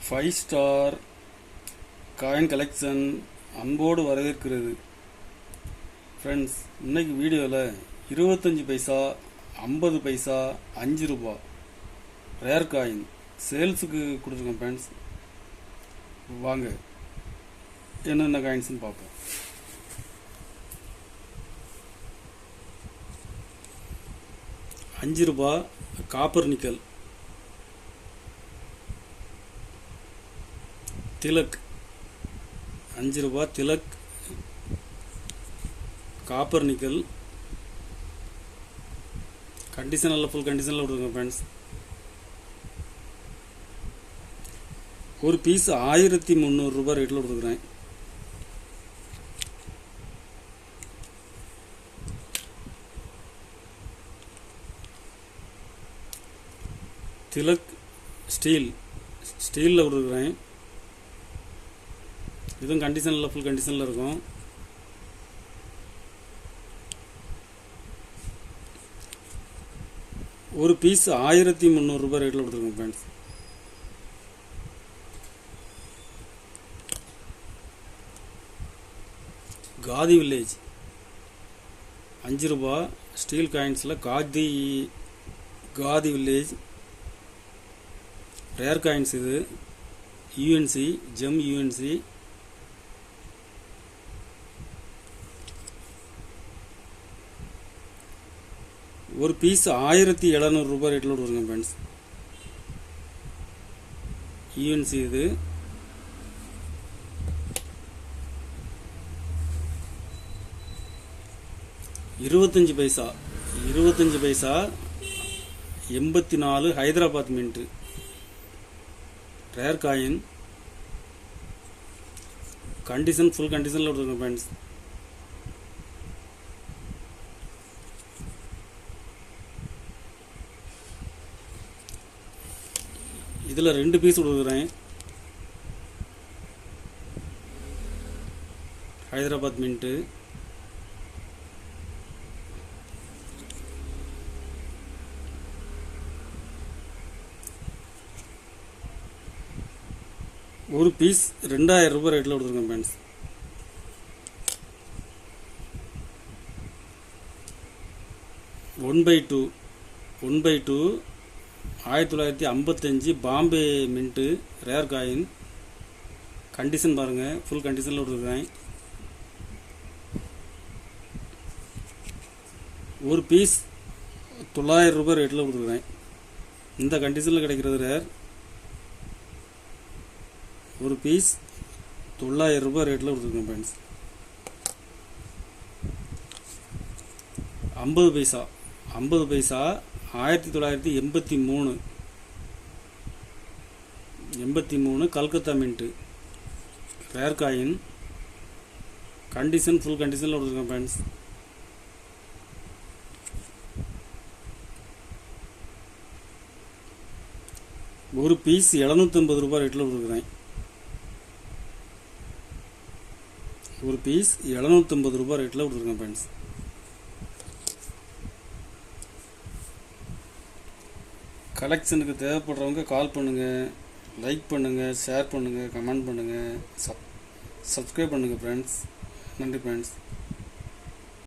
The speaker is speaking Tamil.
5 ஸ்டார் காயின் கலெக்ஷன் அன்போடு வரவேற்கிறது. ஃப்ரெண்ட்ஸ், இன்னைக்கு வீடியோவில் 25 பைசா, 50 பைசா, 5 ரூபா ரேர் காயின் சேல்ஸுக்கு கொடுத்துருக்கேன். ஃப்ரெண்ட்ஸ், வாங்க என்னென்ன காயின்ஸ்னு பார்ப்போம். ₹5 copper nickel Tilak. ₹5 Tilak copper nickel. கண்டிஷனில் ஃபுல் கண்டிஷனில் விடுங்க ஃப்ரெண்ட்ஸ். ஒரு பீஸ் ₹1300 ரேட்டில் கொடுக்குறேன். திலக் ஸ்டீலில் கொடுக்குறேன். இதுவும் கண்டிஷனில் ஃபுல் கண்டிஷனில் இருக்கும். ஒரு பீஸ் ₹1300 ரேட்டில் கொடுத்துருக்கோம் ஃப்ரெண்ட்ஸ். காதி வில்லேஜ் ₹5 ஸ்டீல் காயின்ஸில் காதி வில்லேஜ் ரேர் காயின்ஸ். இது யூஎன்சி ஜெம் யூஎன்சி. ஒரு பீஸ் ₹1700 ரேட்டில் கொடுக்குறேங்க ஃப்ரெண்ட்ஸ். யூஎன்சி இது. $25 paisa 84 Hyderabad mint rare coin. Condition full கண்டிஷனில் கொடுத்துருங்க ஃப்ரெண்ட்ஸ். இதில் 2 பீஸ் கொடுக்குறேன். ஹைதராபாத் மின்ட்டு. ஒரு பீஸ் ₹2000 ரேட்டில் கொடுத்துருக்கேன் friends. One by two 1955 Bombay mint rare coin. Condition பாருங்கள், ஃபுல் கண்டிஷனில் கொடுத்துருக்கேன். ஒரு பீஸ் ₹900 ரேட்டில் கொடுத்துருக்கேன். இந்த கண்டிஷனில் கிடைக்கிறது ரேர். ஒரு பீஸ் ₹900 ரேட்டில் கொடுத்துருக்கேன் ஃப்ரெண்ட்ஸ். 50 பைசா 1983 Calcutta mint rare coin. Condition full கண்டிஷனில் கொடுத்துருக்கேன் ஃப்ரெண்ட்ஸ். ஒரு பீஸ் ₹750 ரேட்டில் கொடுக்குறேன். ஒரு பீஸ் ₹750 ரேட்டில் கொடுத்துருக்கேன் ஃப்ரெண்ட்ஸ். கலெக்ஷனுக்கு தேவைப்படுறவங்க கால் பண்ணுங்கள், லைக் பண்ணுங்கள், ஷேர் பண்ணுங்கள், கமெண்ட் பண்ணுங்கள், சப்ஸ்கிரைப் பண்ணுங்கள் ஃப்ரெண்ட்ஸ். நன்றி ஃப்ரெண்ட்ஸ்.